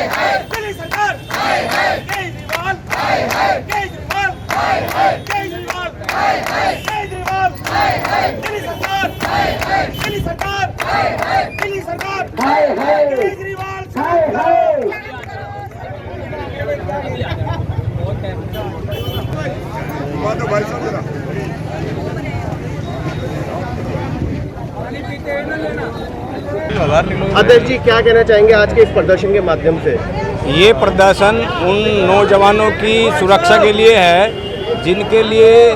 दिल्ली सरकार, केजरीवाल, केजरीवाल, केजरीवाल, केजरीवाल, दिल्ली सरकार, दिल्ली सरकार, दिल्ली सरकार, केजरीवाल अध्यक्ष जी, क्या कहना चाहेंगे आज के इस प्रदर्शन के माध्यम से? ये प्रदर्शन उन नौजवानों की सुरक्षा के लिए है जिनके लिए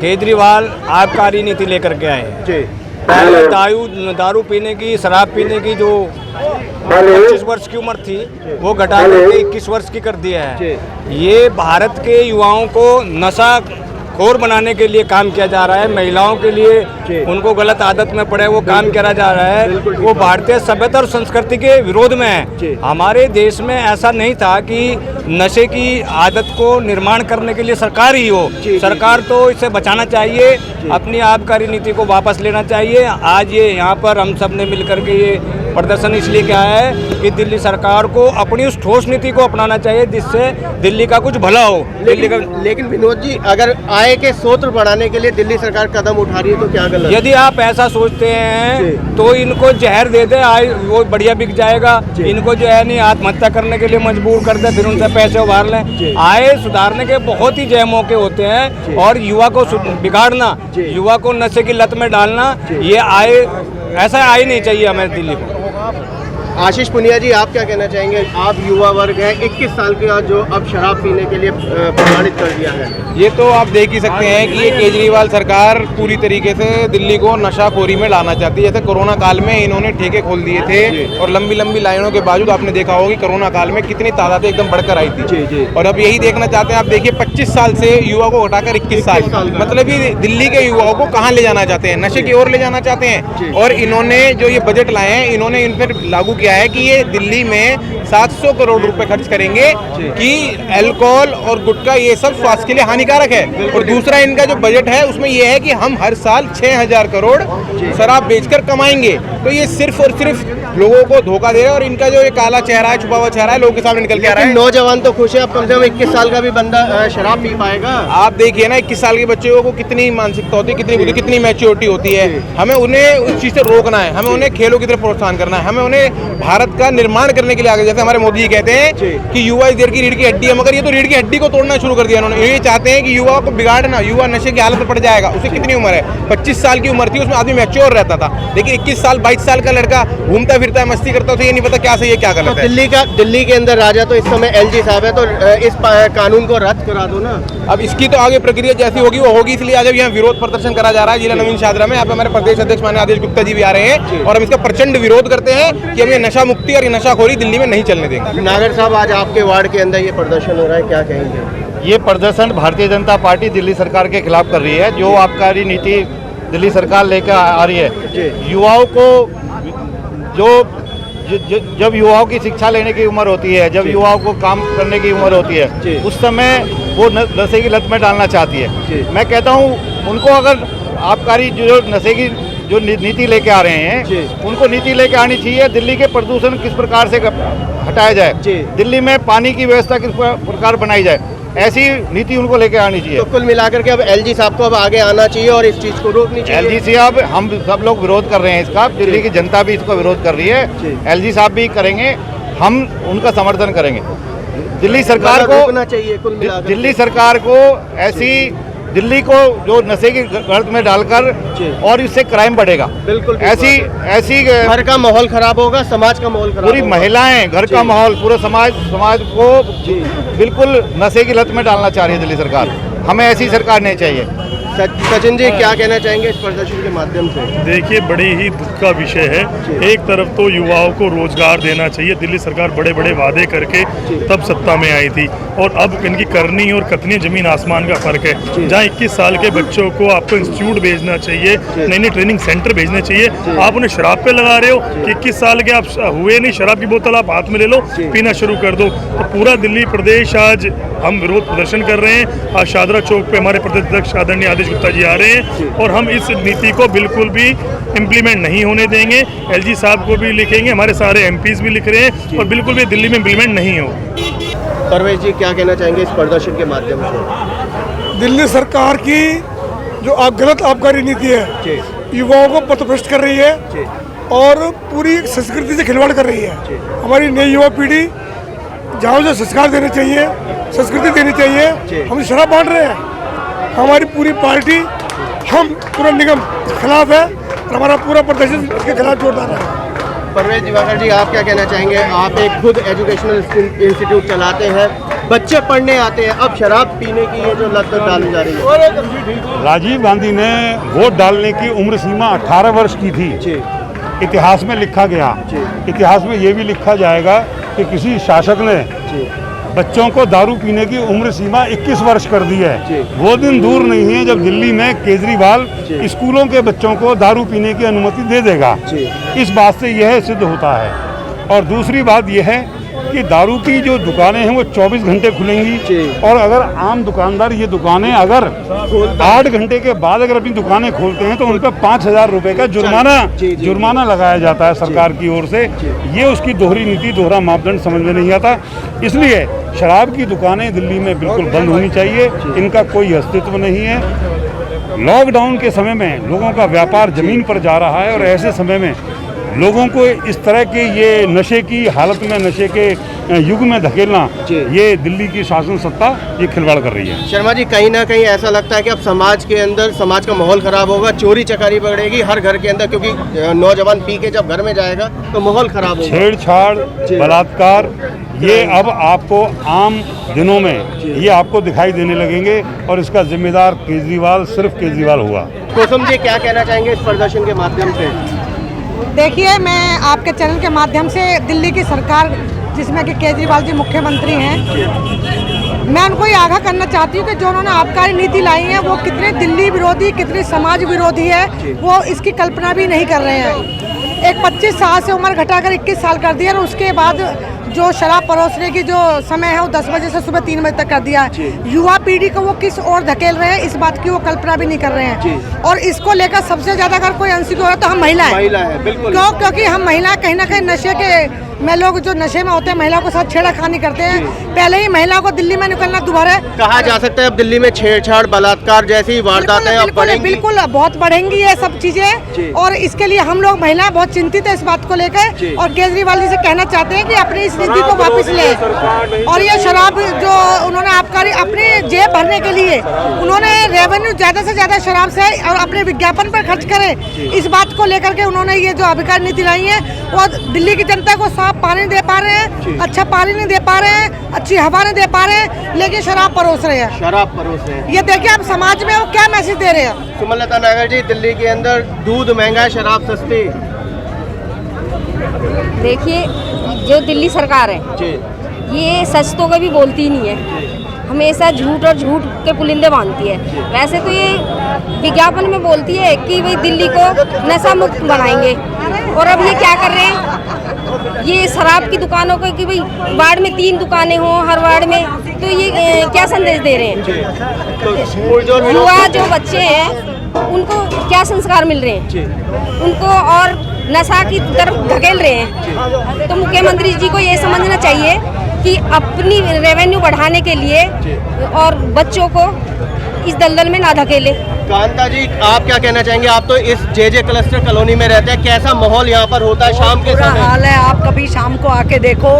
केजरीवाल आबकारी नीति लेकर के आए हैं। जी। पहले दारू पीने की, शराब पीने की जो 25 वर्ष की उम्र थी वो घटा के 21 वर्ष की कर दिया है। ये भारत के युवाओं को नशा खोर बनाने के लिए काम किया जा रहा है। महिलाओं के लिए उनको गलत आदत में पड़े वो काम किया जा रहा है। वो भारतीय सभ्यता और संस्कृति के विरोध में है। हमारे देश में ऐसा नहीं था कि नशे की आदत को निर्माण करने के लिए सरकार ही हो। सरकार तो इसे बचाना चाहिए, अपनी आबकारी नीति को वापस लेना चाहिए। आज ये यहाँ पर हम सब ने मिलकर के ये प्रदर्शन इसलिए किया है कि दिल्ली सरकार को अपनी उस ठोस नीति को अपनाना चाहिए जिससे दिल्ली का कुछ भला हो। लेकिन विनोद जी, अगर आय के स्रोत बढ़ाने के लिए दिल्ली सरकार कदम उठा रही है तो क्या गलत? यदि आप ऐसा सोचते हैं तो इनको जहर दे दे, आय वो बढ़िया बिक जाएगा। इनको जो है नहीं आत्महत्या करने के लिए मजबूर कर दे, फिर उनसे पैसे उभार लें। आय सुधारने के बहुत ही जय मौके होते हैं और युवा को बिगाड़ना, युवा को नशे की लत में डालना, ये आय ऐसा आय नहीं चाहिए हमें दिल्ली को। आशीष पुनिया जी, आप क्या कहना चाहेंगे? आप युवा वर्ग है, 21 साल के जो अब शराब पीने के लिए प्रमाणित कर दिया है। ये तो आप देख ही सकते हैं कि ये केजरीवाल सरकार पूरी तरीके से दिल्ली को नशाखोरी में लाना चाहती है। जैसे कोरोना काल में इन्होंने ठेके खोल दिए थे और लंबी लंबी लाइनों के बावजूद आपने देखा होगा कि कोरोना काल में कितनी तादादें एकदम बढ़कर आई थी। और अब यही देखना चाहते हैं आप। देखिए 25 साल से युवा को घटाकर 21 साल, मतलब ये दिल्ली के युवाओं को कहाँ ले जाना चाहते हैं? नशे की ओर ले जाना चाहते हैं। और इन्होंने जो ये बजट लाए हैं, इन्होंने इन पर लागू किया है कि ये दिल्ली में 700 करोड़ रुपए खर्च करेंगे कि अल्कोहल और गुटखा ये सब स्वास्थ्य के लिए हानिकारक है। और दूसरा इनका जो बजट है उसमें ये है कि हम हर साल 6000 करोड़ शराब बेचकर कमाएंगे। तो ये सिर्फ और सिर्फ लोगों को धोखा दे रहे हैं और इनका जो ये काला चेहरा है, छुपा हुआ चेहरा है, लोगों के सामने निकल के आ रहा है। नौजवान तो खुश है, अब कम से कम 21 साल का भी बंदा शराब पी पाएगा। आप देखिए ना 21 साल के बच्चों को कितनी मानसिकता होती है, कितनी बुद्धि, कितनी मैच्योरिटी होती है। हमें उन्हें उस चीज से रोकना है, हमें उन्हें खेलों की तरफ प्रोत्साहन करना है, हमें उन्हें भारत का निर्माण करने के लिए आगे। जैसे हमारे मोदी जी कहते हैं कि युवा इस देर की रीढ़ की हड्डी है, मगर ये तो रीढ़ की हड्डी को तोड़ना शुरू कर दिया इन्होंने। ये चाहते हैं कि युवा को बिगाड़ना, युवा नशे की हालत में पड़ जाएगा। उसे कितनी उम्र है? 25 साल की उम्र थी, उसमें आदमी मैच्योर रहता था। लेकिन 21 साल 22 साल का लड़का घूमता फिरता है, मस्ती करता है, ये नहीं पता क्या सही है क्या गलत है। दिल्ली के अंदर राजा तो इस समय एलजी साहब है, तो इस कानून को रद्द करा दो ना। अब इसकी तो आगे प्रक्रिया जैसी होगी वो होगी। इसलिए आज यहाँ विरोध प्रदर्शन करा जा रहा है जिला नवीन शाहदरा में। यहाँ पे हमारे प्रदेश अध्यक्ष माननीय आदेश गुप्ता जी भी आ रहे हैं और हम इसका प्रचंड विरोध करते हैं कि हम ये नशा मुक्ति और ये नशाखोरी दिल्ली में नहीं चलने देंगे। नागर साहब, आज आपके वार्ड के अंदर ये प्रदर्शन हो रहा है, क्या कहेंगे? ये प्रदर्शन भारतीय जनता पार्टी दिल्ली सरकार के खिलाफ कर रही है। जो आबकारी नीति दिल्ली सरकार लेकर आ रही है, युवाओं को जब युवाओं की शिक्षा लेने की उम्र होती है, जब युवाओं को काम करने की उम्र होती है, उस समय वो नशे की लत में डालना चाहती है। मैं कहता हूँ उनको अगर आबकारी जो नशे की जो नीति लेके आ रहे हैं, उनको नीति लेके आनी चाहिए। दिल्ली के प्रदूषण किस प्रकार से हटाया जाए, दिल्ली में पानी की व्यवस्था किस प्रकार बनाई जाए, ऐसी नीति उनको लेके आनी चाहिए। तो कुल मिलाकर के अब एलजी साहब को अब आगे आना चाहिए और इस चीज को रोकनी चाहिए। एलजी साहब, हम सब लोग विरोध कर रहे हैं इसका, दिल्ली की जनता भी इसको विरोध कर रही है, एलजी साहब भी करेंगे, हम उनका समर्थन करेंगे। दिल्ली सरकार को रोकना चाहिए। कुल मिलाकर दिल्ली सरकार को ऐसी दिल्ली को जो नशे की गर्त में डालकर और इससे क्राइम बढ़ेगा। बिल्कुल ऐसी घर का माहौल खराब होगा, समाज का माहौल खराब, पूरी महिलाएं, घर का माहौल, पूरा समाज को बिल्कुल नशे की लत में डालना चाह रही है दिल्ली सरकार। हमें ऐसी सरकार नहीं चाहिए। सचिन जी, क्या कहना चाहेंगे इस प्रदर्शन के माध्यम से? देखिए, बड़ी ही दुख का विषय है। एक तरफ तो युवाओं को रोजगार देना चाहिए, दिल्ली सरकार बड़े बड़े वादे करके तब सत्ता में आई थी और अब इनकी करनी और कथनी जमीन आसमान का फर्क है। जहाँ 21 साल के बच्चों को आपको इंस्टीट्यूट भेजना चाहिए, नई नई ट्रेनिंग सेंटर भेजने चाहिए, आप उन्हें शराब पे लगा रहे हो कि 21 साल के आप हुए नहीं, शराब की बोतल आप हाथ में ले लो, पीना शुरू कर दो। तो पूरा दिल्ली प्रदेश आज हम विरोध प्रदर्शन कर रहे हैं। आज शाहदरा चौक पे हमारे प्रदेश अध्यक्ष आदरणीय जगदीश गुप्ता जी आ रहे हैं और हम इस नीति को बिल्कुल भी इम्प्लीमेंट नहीं होने देंगे। एलजी साहब को भी लिखेंगे, हमारे सारे एमपीज भी लिख रहे हैं और बिल्कुल भी दिल्ली में इम्प्लीमेंट नहीं हो। परवेज जी क्या कहना चाहेंगे इस प्रदर्शन के माध्यम से? दिल्ली सरकार की जो गलत आबकारी नीति है युवाओं को पथभ्रष्ट कर रही है और पूरी संस्कृति से खिलवाड़ कर रही है। हमारी नई युवा पीढ़ी जहाँ से संस्कार देने चाहिए, संस्कृति देनी चाहिए, हम शराब बांट रहे हैं। हमारी पूरी पार्टी, हम पूरा निगम खिलाफ है और हमारा पूरा प्रदर्शन इसके खिलाफ जोरदार है। परवेज दिवाकर जी आप क्या कहना चाहेंगे? आप एक खुद एजुकेशनल इंस्टीट्यूट चलाते हैं, बच्चे पढ़ने आते हैं, अब शराब पीने की ये जो लत डाली जा रही है। राजीव गांधी ने वोट डालने की उम्र सीमा 18 वर्ष की थी। इतिहास में लिखा गया, इतिहास में ये भी लिखा जाएगा कि किसी शासक ने बच्चों को दारू पीने की उम्र सीमा 21 वर्ष कर दी है। वो दिन दूर नहीं है जब दिल्ली में केजरीवाल स्कूलों के बच्चों को दारू पीने की अनुमति दे देगा। इस बात से यह सिद्ध होता है। और दूसरी बात यह है कि दारू की जो दुकानें हैं वो 24 घंटे खुलेंगी और अगर आम दुकानदार ये दुकानें अगर 8 घंटे के बाद अगर अपनी दुकानें खोलते हैं तो उन पर 5,000 रुपये का जुर्माना लगाया जाता है सरकार की ओर से। ये उसकी दोहरी नीति, दोहरा मापदंड समझ में नहीं आता। इसलिए शराब की दुकानें दिल्ली में बिल्कुल बंद होनी चाहिए, इनका कोई अस्तित्व नहीं है। लॉकडाउन के समय में लोगों का व्यापार जमीन पर जा रहा है और ऐसे समय में लोगों को इस तरह के ये नशे की हालत में, नशे के युग में धकेलना, ये दिल्ली की शासन सत्ता ये खिलवाड़ कर रही है। शर्मा जी कहीं ना कहीं ऐसा लगता है कि अब समाज के अंदर समाज का माहौल खराब होगा, चोरी चकारी बढ़ेगी हर घर के अंदर, क्योंकि नौजवान पी के जब घर में जाएगा तो माहौल खराब होगा। छेड़छाड़, बलात्कार ये अब आपको आम दिनों में ये आपको दिखाई देने लगेंगे और इसका जिम्मेदार केजरीवाल, सिर्फ केजरीवाल हुआ। कुसुम जी क्या कहना चाहेंगे इस प्रदर्शन के माध्यम से? देखिए, मैं आपके चैनल के माध्यम से दिल्ली की सरकार जिसमें कि केजरीवाल जी मुख्यमंत्री हैं, मैं उनको ये आगाह करना चाहती हूँ कि जो उन्होंने आबकारी नीति लाई है वो कितने दिल्ली विरोधी, कितने समाज विरोधी है, वो इसकी कल्पना भी नहीं कर रहे हैं। एक 25 साल से उम्र घटाकर 21 साल कर दिया और उसके बाद जो शराब परोसने की जो समय है वो 10 बजे से सुबह 3 बजे तक कर दिया है। युवा पीढ़ी को वो किस ओर धकेल रहे हैं इस बात की वो कल्पना भी नहीं कर रहे हैं। और इसको लेकर सबसे ज्यादा अगर कोई अनसिक्योर है तो हम महिला है। क्यों? क्योंकि हम महिला कहीं ना कहीं नशे के में लोग जो नशे में होते हैं महिलाओं के साथ छेड़खानी करते हैं। पहले ही महिलाओं को दिल्ली में निकलना दोबारा कहा जा सकता है अब दिल्ली में छेड़छाड़, बलात्कार जैसी वारदातें अब बढ़ेंगी। बिल्कुल बहुत बढ़ेंगी ये सब चीजें और इसके लिए हम लोग महिलाएं बहुत चिंतित है इस बात को लेकर और केजरीवाल जी से कहना चाहते हैं कि अपनी इस नीति को वापस ले। और ये शराब जो उन्होंने आबकारी अपनी जेब भरने के लिए उन्होंने रेवेन्यू ज्यादा से ज्यादा शराब से और अपने विज्ञापन पर खर्च करें, इस बात को लेकर के उन्होंने ये जो आबकारी नीति लाई है वो दिल्ली की जनता को साफ पानी दे पा रहे हैं, अच्छा पानी नहीं दे पा रहे हैं, अच्छी हवा नहीं दे पा रहे हैं, लेकिन शराब परोस रहे हैं। शराब परोस रहे हैं। ये देखिए आप समाज में वो क्या मैसेज दे रहे हैं। सुमलता नागर जी, दिल्ली के अंदर दूध महंगा, शराब सस्ती। देखिए, जो दिल्ली सरकार है ये सच तो कभी बोलती ही नहीं है, हमेशा झूठ और झूठ के पुलिंदे बांधती है। वैसे तो ये विज्ञापन में बोलती है कि भाई दिल्ली को नशा मुक्त बनाएंगे और अब ये क्या कर रहे हैं, ये शराब की दुकानों को कि भाई वार्ड में 3 दुकानें हों हर वार्ड में, तो ये क्या संदेश दे रहे हैं। युवा जो बच्चे हैं उनको क्या संस्कार मिल रहे हैं, उनको और नशा की तरफ धकेल रहे हैं। तो मुख्यमंत्री जी को ये समझना चाहिए कि अपनी रेवेन्यू बढ़ाने के लिए और बच्चों को इस दलदल में ना धकेले। कांता जी आप क्या कहना चाहेंगे? आप तो इस जे क्लस्टर कॉलोनी में रहते हैं, कैसा माहौल यहाँ पर होता है शाम के समय? हाल है, आप कभी शाम को आके देखो,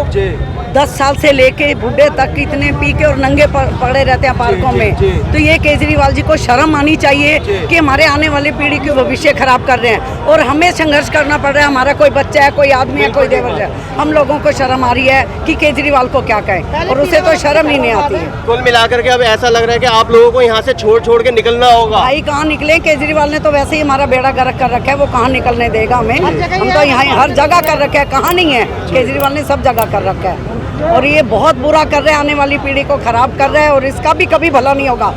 10 साल से लेके बुढ़े तक इतने पी के और नंगे पड़े रहते हैं पार्कों में। तो ये केजरीवाल जी को शर्म आनी चाहिए कि हमारे आने वाली पीढ़ी के भविष्य खराब कर रहे हैं और हमें संघर्ष करना पड़ रहा है। हमारा कोई बच्चा है, कोई आदमी है, कोई देवर है, हम लोगों को शर्म आ रही है कि केजरीवाल को क्या कहें और उसे तो शर्म ही नहीं आती है। कुल मिलाकर के अब ऐसा लग रहा है कि आप लोगों को यहाँ से छोड़ के निकलना होगा। भाई कहाँ निकले, केजरीवाल ने तो वैसे ही हमारा बेड़ा गर्क कर रखा है, वो कहाँ निकलने देगा हमें। हम तो यहाँ हर जगह कर रखे है, कहाँ नहीं है, केजरीवाल ने सब जगह कर रखा है और ये बहुत बुरा कर रहे हैं, आने वाली पीढ़ी को खराब कर रहे हैं और इसका भी कभी भला नहीं होगा।